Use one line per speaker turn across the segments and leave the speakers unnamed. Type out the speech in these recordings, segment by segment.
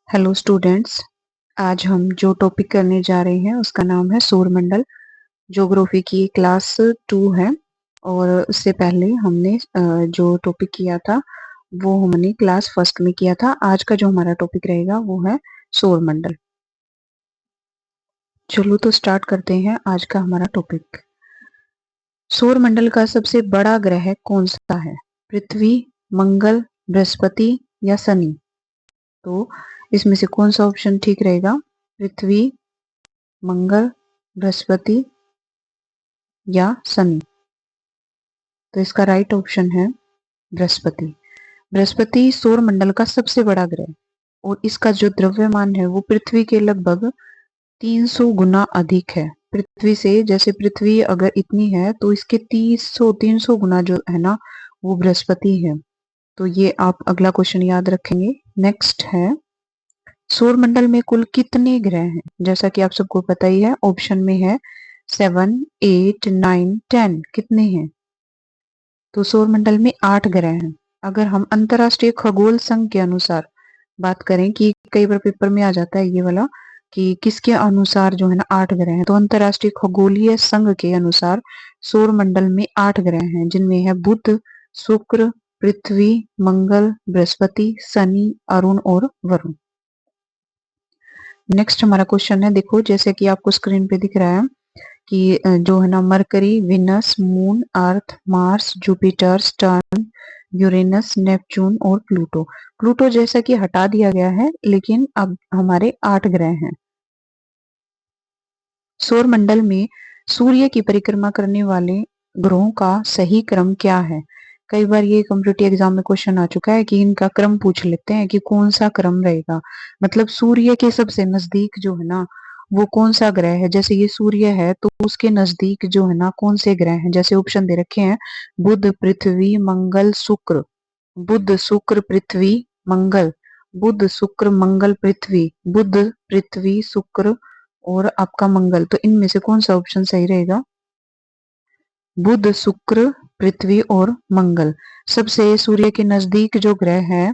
Hello students. आज हम जो टॉपिक करने जा रहे हैं उसका नाम है सौरमंडल। ज्योग्राफी की क्लास 2 है। और उससे पहले हमने जो टॉपिक किया था वो हमने क्लास फर्स्ट में किया था। आज का जो हमारा टॉपिक रहेगा वो है सौरमंडल। चलो तो स्टार्ट करते हैं आज का हमारा टॉपिक। सौरमंडल का सबसे बड़ा ग्रह कौन सा है? पृथ्वी, मंगल, बृहस्पति या शनि? तो इसमें से कौन सा ऑप्शन ठीक रहेगा? पृथ्वी, मंगल, बृहस्पति या शनि? तो इसका राइट ऑप्शन है बृहस्पति। बृहस्पति सौरमंडल का सबसे बड़ा ग्रह और इसका जो द्रव्यमान है वो पृथ्वी के लगभग 300 गुना अधिक है। पृथ्वी से, जैसे पृथ्वी अगर इतनी है तो इसके 300 गुना जो है ना वो बृहस्पति है। तो ये आप अगला क्वेश्चन याद रखेंगे। नेक्स्ट है, सौरमंडल में कुल कितने ग्रह हैं? जैसा कि आप सबको पता ही है, ऑप्शन में है 7, 8, 9, 10। कितने हैं? तो सौरमंडल में 8 ग्रह हैं। अगर हम अंतरराष्ट्रीय खगोल संघ के अनुसार बात करें, कि कई बार पेपर में आ जाता है ये वाला कि किसके अनुसार जो है ना 8 ग्रह हैं, तो अंतरराष्ट्रीय खगोलीय संघ के अनुसार सौरमंडल में 8 ग्रह हैं, जिनमें है बुध, शुक्र, पृथ्वी, मंगल, बृहस्पति, शनि, अरुण और वरुण। नेक्स्ट हमारा क्वेश्चन है, देखो जैसे कि आपको स्क्रीन पे दिख रहा है कि जो है ना Mercury, Venus, moon, Earth, Mars, Jupiter, Saturn, Uranus, Neptune और प्लूटो। प्लूटो जैसा कि हटा दिया गया है, लेकिन अब हमारे 8 ग्रह हैं। सौरमंडल में सूर्य की परिक्रमा करने वाले ग्रहों का सही क्रम क्या है? कई बार ये कॉम्पिटिटिव एग्जाम में क्वेश्चन आ चुका है कि इनका क्रम पूछ लेते हैं कि कौन सा क्रम रहेगा। मतलब सूर्य के सबसे नजदीक जो है ना वो कौन सा ग्रह है। जैसे ये सूर्य है तो उसके नजदीक जो है ना कौन से ग्रह हैं। जैसे ऑप्शन दे रखे हैं, बुध, पृथ्वी, मंगल, शुक्र। बुध, शुक्र, पृथ्वी, मंगल। बुध, शुक्र, मंगल, पृथ्वी। बुध, पृथ्वी, शुक्र और आपका मंगल। तो इनमें से कौन सा ऑप्शन सही रहेगा? बुध, शुक्र, पृथ्वी और मंगल। सबसे सूर्य के नजदीक जो ग्रह है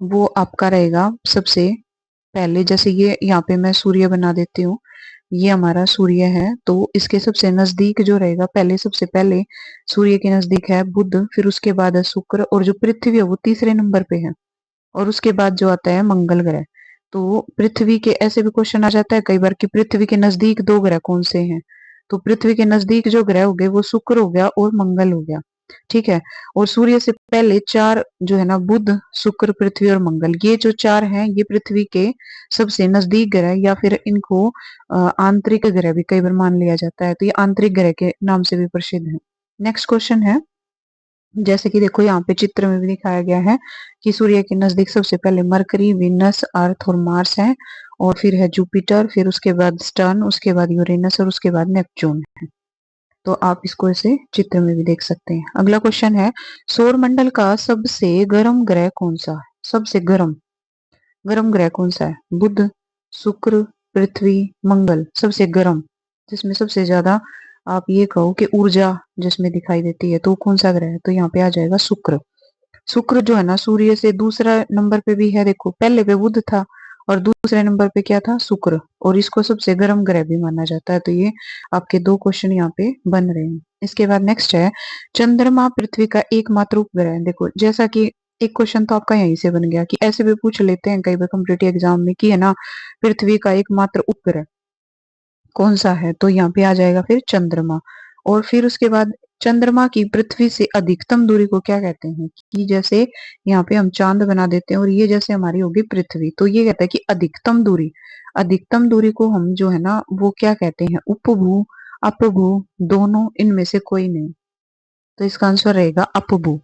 वो आपका रहेगा सबसे पहले। जैसे ये यहाँ पे मैं सूर्य बना देती हूँ, ये हमारा सूर्य है, तो इसके सबसे नजदीक जो रहेगा, पहले सबसे पहले सूर्य के नजदीक है बुध, फिर उसके बाद है शुक्र, और जो पृथ्वी है वो तीसरे नंबर पे है, और उसके बाद जो आता है मंगल ग्रह। तो पृथ्वी के ऐसे भी क्वेश्चन आ जाता है कई बार कि पृथ्वी के नजदीक 2 ग्रह कौन से हैं। तो पृथ्वी के नजदीक जो ग्रह हो गए वो शुक्र हो गया और मंगल हो गया। ठीक है। और सूर्य से पहले 4 जो है ना, बुध, शुक्र, पृथ्वी और मंगल, ये जो 4 हैं ये पृथ्वी के सबसे नजदीक ग्रह, या फिर इनको आंतरिक ग्रह भी कई बार मान लिया जाता है। तो ये आंतरिक ग्रह के नाम से भी प्रसिद्ध है। नेक्स्ट क्वेश्चन है, जैसे कि देखो यहाँ पे चित्र में भी दिखाया गया है कि सूर्य के नजदीक सबसे पहले मरकरी, विनस, अर्थ और मार्स है, और फिर है जुपिटर, फिर उसके बाद सटर्न, उसके बाद यूरेनस और उसके बाद नेपच्यून है। तो आप इसको ऐसे चित्र में भी देख सकते हैं। अगला क्वेश्चन है, सौरमंडल का सबसे गर्म ग्रह कौन सा है? सबसे गर्म गर्म ग्रह कौन सा है? बुध, शुक्र, पृथ्वी, मंगल। सबसे गर्म, जिसमें सबसे ज्यादा आप ये कहो कि ऊर्जा जिसमें दिखाई देती है, तो कौन सा ग्रह है? तो यहाँ पे आ जाएगा शुक्र। शुक्र जो है ना सूर्य से दूसरा नंबर पे भी है। देखो पहले पे बुध था और दूसरे नंबर पे क्या था? शुक्र। और इसको सबसे गर्म ग्रह भी माना जाता है। तो ये आपके 2 क्वेश्चन यहाँ पे बन रहे हैं। इसके बाद नेक्स्ट है, चंद्रमा पृथ्वी का एकमात्र उपग्रह है। देखो जैसा कि एक क्वेश्चन तो आपका यहीं से बन गया कि ऐसे भी पूछ लेते हैं कई बार कॉम्पिटिटिव एग्जाम में कि है ना पृथ्वी का एकमात्र उपग्रह कौन सा है? तो यहाँ पे आ जाएगा फिर चंद्रमा। और फिर उसके बाद चंद्रमा की पृथ्वी से अधिकतम दूरी को क्या कहते हैं? कि जैसे यहाँ पे हम चांद बना देते हैं और ये जैसे हमारी होगी पृथ्वी, तो ये कहता है कि अधिकतम दूरी, अधिकतम दूरी को हम जो है ना वो क्या कहते हैं? उपभू, अपभू, दोनों, इनमें से कोई नहीं। तो इसका आंसर रहेगा अपभू।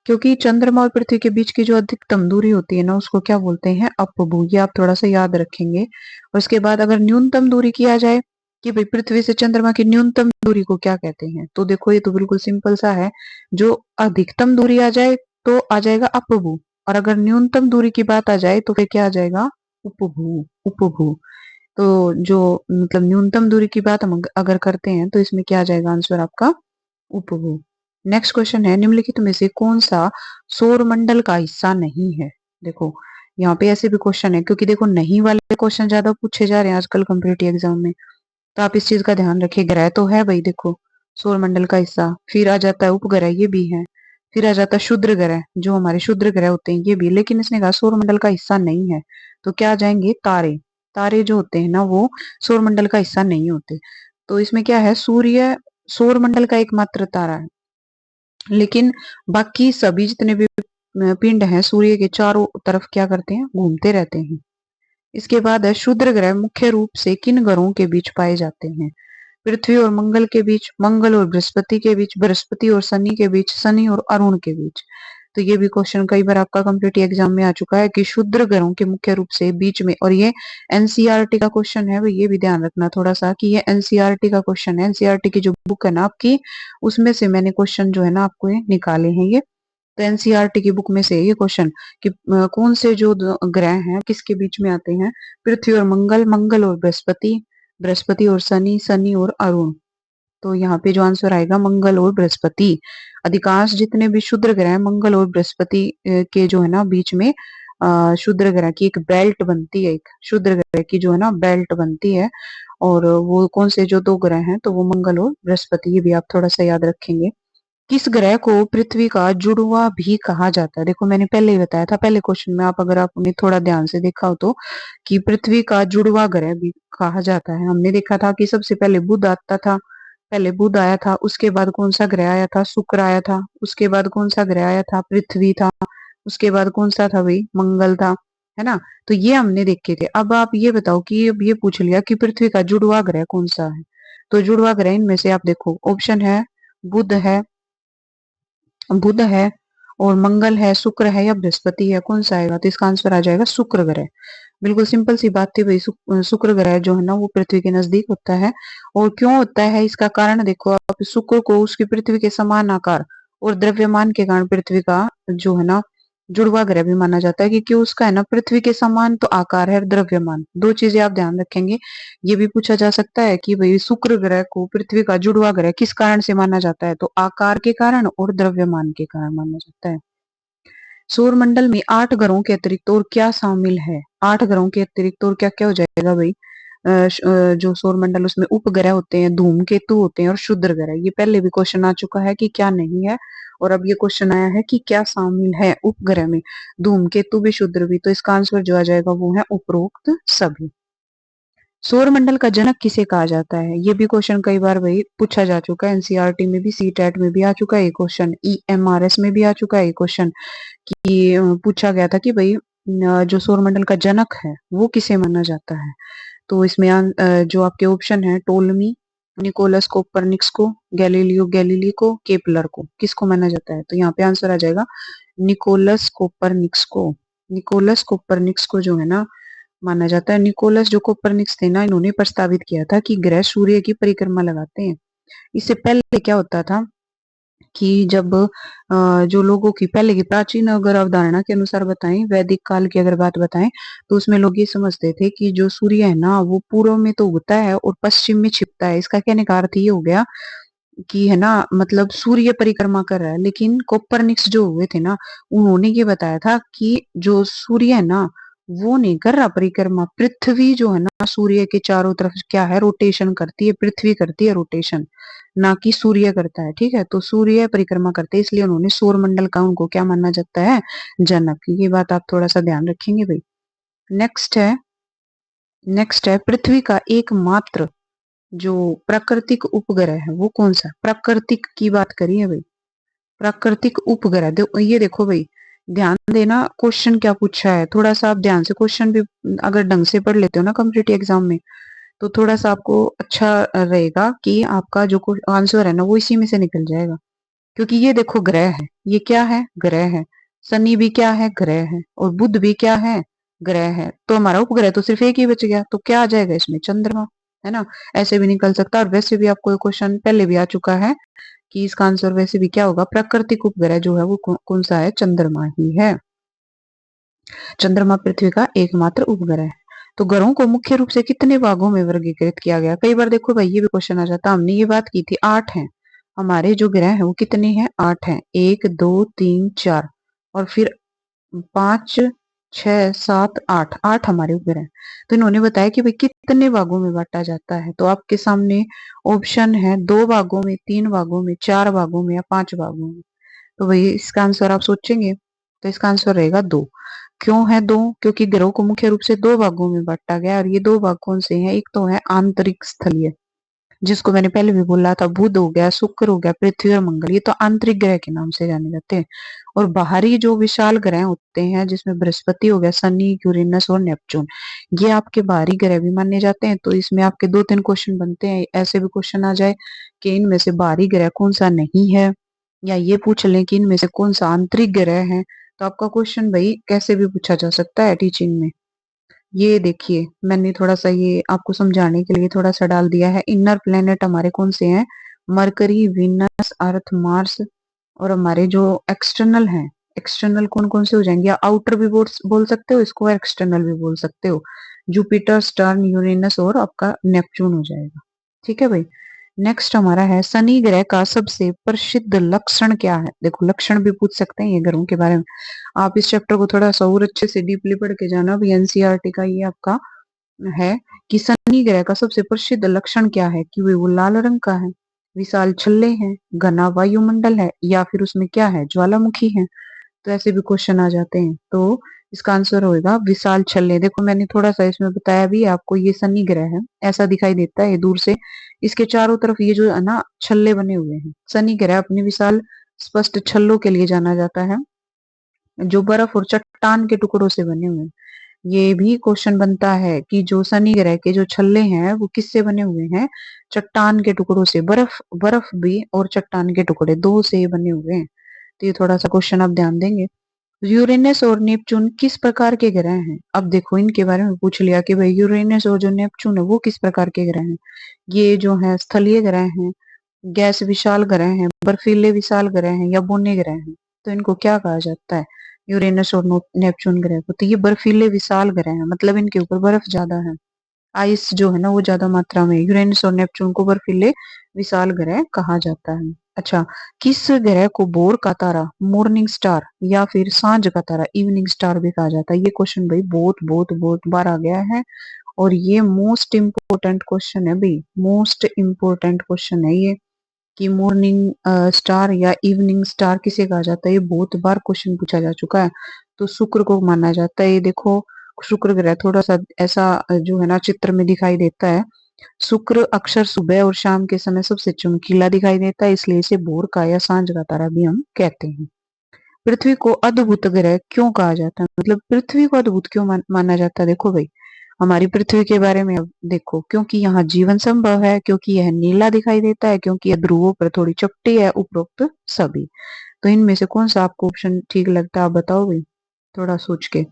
क्योंकि चंद्रमा और पृथ्वी के बीच की जो अधिकतम दूरी होती है ना उसको क्या बोलते हैं? अपभू। ये आप थोड़ा सा याद रखेंगे। और उसके बाद अगर न्यूनतम दूरी किया जाए कि भाई पृथ्वी से चंद्रमा की न्यूनतम दूरी को क्या कहते हैं, तो देखो ये तो बिल्कुल सिंपल सा है। जो अधिकतम दूरी आ जाए तो आ जाएगा अपभू, और अगर न्यूनतम दूरी की बात आ जाए तो फिर क्या आ जाएगा? उपभू। उपभू। तो जो मतलब न्यूनतम दूरी की बात हम अगर करते हैं तो इसमें क्या आ जाएगा आंसर आपका? उपभू। नेक्स्ट क्वेश्चन है, निम्नलिखित में से कौन सा सौरमंडल का हिस्सा नहीं है? देखो यहाँ पे ऐसे भी क्वेश्चन है, क्योंकि देखो नहीं वाले क्वेश्चन ज्यादा पूछे जा रहे हैं आजकल कॉम्पिटिटिव एग्जाम में, तो आप इस चीज का ध्यान रखिए। ग्रह तो है भाई, देखो सौर मंडल का हिस्सा, फिर आ जाता है उपग्रह, ये भी है, फिर आ जाता है क्षुद्र ग्रह, जो हमारे क्षुद्र ग्रह होते हैं ये भी, लेकिन इसने कहा सौर मंडल का हिस्सा नहीं है, तो क्या आ जाएंगे तारे। तारे जो होते हैं ना वो सौर मंडल का हिस्सा नहीं होते। तो इसमें क्या है, सूर्य सौर मंडल का एकमात्र तारा है, लेकिन बाकी सभी जितने भी पिंड हैं सूर्य के चारों तरफ क्या करते हैं, घूमते रहते हैं। इसके बाद है क्षुद्र ग्रह मुख्य रूप से किन ग्रहों के बीच पाए जाते हैं? पृथ्वी और मंगल के बीच, मंगल और बृहस्पति के बीच, बृहस्पति और शनि के बीच, शनि और अरुण के बीच। तो ये भी क्वेश्चन कई बार आपका कॉम्पिटिटिव एग्जाम में आ चुका है कि क्षुद्र ग्रहों के मुख्य रूप से बीच में, और ये एनसीईआरटी का क्वेश्चन है, ये भी ध्यान रखना थोड़ा सा कि ये एनसीईआरटी का क्वेश्चन है। एनसीईआरटी की जो बुक है ना आपकी, उसमें से मैंने क्वेश्चन जो है ना आपको ये निकाले हैं ये। तो एनसीईआरटी की बुक में से ये क्वेश्चन कि कौन से जो ग्रह हैं किसके बीच में आते हैं, पृथ्वी और मंगल, मंगल और बृहस्पति, बृहस्पति और शनि, शनि और अरुण। तो यहाँ पे जो आंसर आएगा मंगल और बृहस्पति। अधिकांश जितने भी क्षुद्र ग्रह मंगल और बृहस्पति के जो है ना बीच में क्षुद्र ग्रह की एक बेल्ट बनती है, एक क्षुद्र ग्रह की जो है ना बेल्ट बनती है। और वो कौन से जो दो ग्रह हैं, तो वो मंगल और बृहस्पति, ये भी आप थोड़ा सा याद रखेंगे। किस ग्रह को पृथ्वी का जुड़वा भी कहा जाता है? देखो मैंने पहले ही बताया था पहले क्वेश्चन में, आप अगर आपने थोड़ा ध्यान से देखा हो तो, कि पृथ्वी का जुड़वा ग्रह भी कहा जाता है। हमने देखा था कि सबसे पहले बुध आता था, पहले बुध आया था, उसके बाद कौन सा ग्रह आया था, शुक्र आया था, उसके बाद कौन सा ग्रह आया था, पृथ्वी था, उसके बाद कौन सा था भाई, मंगल था, है ना। तो ये हमने देखे थे। अब आप ये बताओ कि अब ये पूछ लिया कि पृथ्वी का जुड़वा ग्रह कौन सा है, तो जुड़वा ग्रह इनमें से आप देखो ऑप्शन है, बुध है, बुध है और मंगल है, शुक्र है या बृहस्पति है, कौन सा आएगा? तो इसका आंसर आ जाएगा शुक्र ग्रह। बिल्कुल सिंपल सी बात थी भाई, शुक्र ग्रह जो है ना वो पृथ्वी के नजदीक होता है। और क्यों होता है इसका कारण देखो आप, शुक्र को उसकी पृथ्वी के समान आकार और द्रव्यमान के कारण पृथ्वी का जो है ना जुड़वा ग्रह भी माना जाता है, क्योंकि उसका है ना पृथ्वी के समान तो आकार है, द्रव्यमान, दो चीजें आप ध्यान रखेंगे। ये भी पूछा जा सकता है कि भाई शुक्र ग्रह को पृथ्वी का जुड़वा ग्रह किस कारण से माना जाता है, तो आकार के कारण और द्रव्यमान के कारण माना जाता है। सौर मंडल में 8 ग्रहों के अतिरिक्त और क्या शामिल है? 8 ग्रहों के अतिरिक्त और क्या क्या हो जाएगा भाई? जो सौर मंडल उसमें उपग्रह होते हैं, धूमकेतु होते हैं और क्षुद्र ग्रह। ये पहले भी क्वेश्चन आ चुका है कि क्या नहीं है, और अब ये क्वेश्चन आया है कि क्या शामिल है उपग्रह में, धूमकेतु भी क्षुद्र भी। तो इसका आंसर जो आ जाएगा वो है उपरोक्त सभी। सौर मंडल का जनक किसे कहा जाता है? ये भी क्वेश्चन कई बार भाई पूछा जा चुका है, एनसीईआरटी में भी, सीटेट में भी आ चुका है ये क्वेश्चन, ईएमआरएस में भी आ चुका है ये क्वेश्चन, कि पूछा गया था कि भाई जो सौर मंडल का जनक है वो किसे माना जाता है? तो इसमें जो आपके ऑप्शन है, टोलमी, निकोलस कोपरनिक्स को, गैलीलियो गैलीली को, केपलर को, किसको माना जाता है? तो यहाँ पे आंसर आ जाएगा निकोलस कोपरनिक्स को। निकोलस कोपरनिक्स को जो है ना माना जाता है। निकोलस जो कोपरनिक्स थे ना, इन्होंने प्रस्तावित किया था कि ग्रह सूर्य की परिक्रमा लगाते हैं। इससे पहले क्या होता था कि जब जो लोगों की पहले की प्राचीन अगर अवधारणा के अनुसार बताएं, वैदिक काल की अगर बात बताएं, तो उसमें लोग ये समझते थे कि जो सूर्य है ना वो पूर्व में तो उगता है और पश्चिम में छिपता है। इसका कहने का अर्थ ये हो गया कि है ना, मतलब सूर्य परिक्रमा कर रहा है। लेकिन कोपरनिक्स जो हुए थे ना, उन्होंने ये बताया था कि जो सूर्य है ना वो नहीं कर रहा परिक्रमा, पृथ्वी जो है ना सूर्य के चारों तरफ क्या है, रोटेशन करती है, पृथ्वी करती है रोटेशन, ना कि सूर्य करता है। ठीक है, तो सूर्य परिक्रमा करते हैं, इसलिए उन्होंने सौर मंडल का उनको क्या माना जाता है, जनक। ये बात आप थोड़ा सा ध्यान रखेंगे भाई। नेक्स्ट है, नेक्स्ट है पृथ्वी का एकमात्र जो प्राकृतिक उपग्रह है वो कौन सा? प्राकृतिक की बात करिए भाई, प्राकृतिक उपग्रह ये देखो भाई, ध्यान देना क्वेश्चन क्या पूछा है, थोड़ा सा आप ध्यान से क्वेश्चन भी अगर ढंग से पढ़ लेते हो ना कॉम्पिटिटिव एग्जाम में, तो थोड़ा सा आपको अच्छा रहेगा कि आपका जो आंसर है ना वो इसी में से निकल जाएगा। क्योंकि ये देखो ग्रह है, ये क्या है, ग्रह है, शनि भी क्या है, ग्रह है, और बुध भी क्या है, ग्रह है। तो हमारा उपग्रह तो सिर्फ एक ही बच गया, तो क्या आ जाएगा इसमें, चंद्रमा, है ना। ऐसे भी निकल सकता है। और वैसे भी आपको क्वेश्चन पहले भी आ चुका है कि इसका आंसर वैसे भी क्या होगा, प्राकृतिक उपग्रह जो है वो कौन सा है, चंद्रमा ही है। चंद्रमा पृथ्वी का एकमात्र उपग्रह है। तो ग्रहों को मुख्य रूप से कितने भागों में वर्गीकृत किया गया? कई बार देखो भाई ये भी क्वेश्चन आ जाता, हमने ये बात की थी 8 हैं हमारे जो ग्रह है वो कितने हैं, 8 हैं, 1 2 3 4 और फिर 5 6, 7, 8, 8 हमारे ऊपर है। तो इन्होंने बताया कि भाई कितने भागों में बांटा जाता है, तो आपके सामने ऑप्शन है 2 भागों में, 3 भागों में, 4 भागों में या 5 भागों में। तो भाई इसका आंसर आप सोचेंगे, तो इसका आंसर रहेगा 2। क्यों है 2? क्योंकि ग्रहों को मुख्य रूप से 2 भागों में बांटा गया, और ये 2 भाग कौन से हैं? एक तो है आंतरिक स्थलीय, जिसको मैंने पहले भी बोला था, बुध हो गया, शुक्र हो गया, पृथ्वी और मंगल, ये तो आंतरिक ग्रह के नाम से जाने जाते हैं। और बाहरी जो विशाल ग्रह होते हैं, जिसमें बृहस्पति हो गया, शनि, यूरेनस और नेपच्यून, ये आपके बाहरी ग्रह भी माने जाते हैं। तो इसमें आपके 2-3 क्वेश्चन बनते हैं, ऐसे भी क्वेश्चन आ जाए कि इनमें से बाहरी ग्रह कौन सा नहीं है, या ये पूछ लें कि इनमें से कौन सा आंतरिक ग्रह है। तो आपका क्वेश्चन भाई कैसे भी पूछा जा सकता है टीचिंग में। ये देखिए, मैंने थोड़ा सा ये आपको समझाने के लिए थोड़ा सा डाल दिया है। इनर प्लेनेट हमारे कौन से हैं? मरकरी, वीनस, अर्थ, मार्स। और हमारे जो एक्सटर्नल हैं, एक्सटर्नल कौन कौन से हो जाएंगे? या आउटर भी बोल सकते हो इसको, एक्सटर्नल भी बोल सकते हो। जुपिटर, स्टर्न, यूरेनस और आपका नेपच्यून हो जाएगा। ठीक है भाई। नेक्स्ट हमारा है शनि ग्रह का सबसे प्रसिद्ध लक्षण क्या है? देखो, लक्षण भी पूछ सकते हैं ये ग्रहों के बारे में। आप इस चैप्टर को थोड़ा सा और अच्छे से डीपली पढ़ के जाना भी। एनसीईआरटी का ये आपका है कि शनि ग्रह का सबसे प्रसिद्ध लक्षण क्या है, कि वो लाल रंग का है, विशाल छल्ले हैं, घना वायुमंडल है, या फिर उसमें क्या है? ज्वालामुखी है। तो ऐसे भी क्वेश्चन आ जाते हैं। तो इसका आंसर होगा विशाल छल्ले। देखो, मैंने थोड़ा सा इसमें बताया भी है आपको, ये शनि ग्रह है, ऐसा दिखाई देता है दूर से। इसके चारों तरफ ये जो है ना छल्ले बने हुए हैं। शनि ग्रह अपने विशाल स्पष्ट छल्लों के लिए जाना जाता है, जो बर्फ और चट्टान के टुकड़ों से बने हुए हैं। ये भी क्वेश्चन बनता है कि जो शनि ग्रह के जो छल्ले हैं वो किससे बने हुए हैं? चट्टान के टुकड़ों से। बर्फ बर्फ भी और चट्टान के टुकड़े, दो से बने हुए हैं। तो ये थोड़ा सा क्वेश्चन आप ध्यान देंगे। यूरेनस और नेपच्यून किस प्रकार के ग्रह हैं? अब देखो, इनके बारे में पूछ लिया कि भाई यूरेनस और जो नेपच्यून है वो किस प्रकार के ग्रह हैं। ये जो है स्थलीय ग्रह हैं, गैस विशाल ग्रह हैं, बर्फीले विशाल ग्रह हैं, या बौने ग्रह हैं। तो इनको क्या कहा जाता है? यूरेनस और नेपच्यून ग्रह को। तो ये बर्फीले विशाल ग्रह हैं, मतलब इनके ऊपर बर्फ ज्यादा है, आइस जो है ना वो ज्यादा मात्रा में। यूरेनस और नेपच्यून को बर्फीले विशाल ग्रह कहा जाता है। अच्छा, किस ग्रह को भोर का तारा, मॉर्निंग स्टार, या फिर सांझ का तारा, इवनिंग स्टार भी कहा जाता है? ये क्वेश्चन भाई बहुत बहुत बहुत बार आ गया है, और ये मोस्ट इम्पोर्टेंट क्वेश्चन है भाई, मोस्ट इम्पोर्टेंट क्वेश्चन है ये, कि मॉर्निंग स्टार या इवनिंग स्टार किसे कहा जाता है। ये बहुत बार क्वेश्चन पूछा जा चुका है। तो शुक्र को माना जाता है। ये देखो, शुक्र ग्रह थोड़ा सा ऐसा जो है ना चित्र में दिखाई देता है। शुक्र अक्सर सुबह और शाम के समय सबसे चमकीला दिखाई देता है, इसलिए इसे भोर का या सांझ का तारा भी हम कहते हैं। पृथ्वी को अद्भुत ग्रह क्यों कहा जाता है? मतलब पृथ्वी को अद्भुत क्यों माना जाता है? देखो भाई, हमारी पृथ्वी के बारे में अब देखो, क्योंकि यहाँ जीवन संभव है, क्योंकि यह नीला दिखाई देता है, क्योंकि यह ध्रुवों पर थोड़ी चपटी है, उपरोक्त सभी। तो इनमें से कौन सा आपको ऑप्शन ठीक लगता है? आप बताओ भाई, थोड़ा सोच के।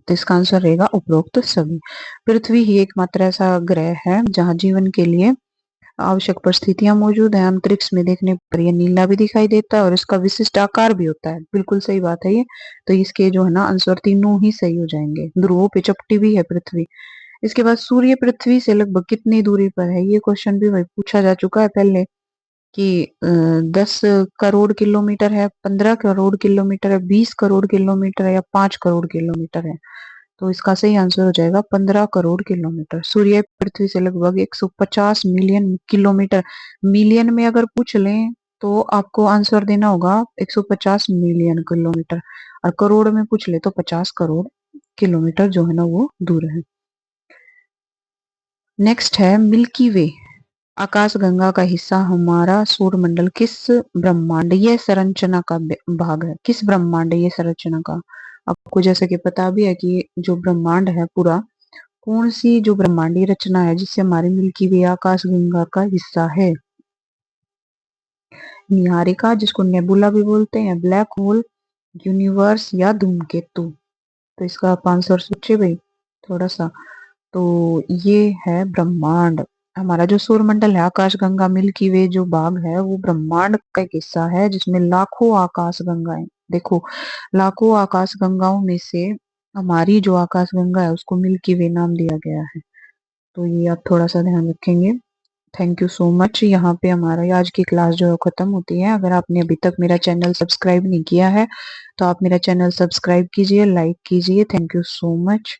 तो इसका आंसर रहेगा उपरोक्त सभी। पृथ्वी ही एकमात्र ऐसा ग्रह है जहाँ जीवन के लिए आवश्यक परिस्थितियां मौजूद है। अंतरिक्ष में देखने पर यह नीला भी दिखाई देता है, और इसका विशिष्ट आकार भी होता है। बिल्कुल सही बात है ये। तो इसके जो है ना आंसर तीनों ही सही हो जाएंगे। ध्रुवों पे चपटी भी है पृथ्वी। इसके बाद सूर्य पृथ्वी से लगभग कितनी दूरी पर है? ये क्वेश्चन भी भाई पूछा जा चुका है पहले, कि 10 करोड़ किलोमीटर है, 15 करोड़ किलोमीटर है, 20 करोड़ किलोमीटर है, या 5 करोड़ किलोमीटर है। तो इसका सही आंसर हो जाएगा 15 करोड़ किलोमीटर। सूर्य पृथ्वी से लगभग 150 मिलियन किलोमीटर। मिलियन में अगर पूछ लें तो आपको आंसर देना होगा 150 मिलियन किलोमीटर, और करोड़ में पूछ ले तो 50 करोड़ किलोमीटर जो है ना वो दूर है। नेक्स्ट है मिल्की वे, आकाश गंगा का हिस्सा। हमारा सौरमंडल किस ब्रह्मांडीय संरचना का भाग है? किस ब्रह्मांडीय संरचना का? आपको जैसे कि पता भी है कि जो ब्रह्मांड है पूरा, कौन सी जो ब्रह्मांडीय रचना है जिससे हमारी मिल्की वे आकाश गंगा का हिस्सा है? निहारिका, जिसको नेबुला भी बोलते हैं, ब्लैक होल, यूनिवर्स, या धूमकेतु। तो इसका आप आंसर सोचिए भाई थोड़ा सा। तो ये है ब्रह्मांड। हमारा जो सौरमंडल है, आकाश गंगा, मिल्की वे जो भाग है, वो ब्रह्मांड का एक हिस्सा है, जिसमें लाखों आकाश गंगाएं। देखो, लाखों आकाश गंगाओं में से हमारी जो आकाश गंगा है उसको मिल्की वे नाम दिया गया है। तो ये आप थोड़ा सा ध्यान रखेंगे। Thank you so much. यहाँ पे हमारा आज की क्लास जो है खत्म होती है। अगर आपने अभी तक मेरा चैनल सब्सक्राइब नहीं किया है तो आप मेरा चैनल सब्सक्राइब कीजिए, लाइक कीजिए। Thank you so much.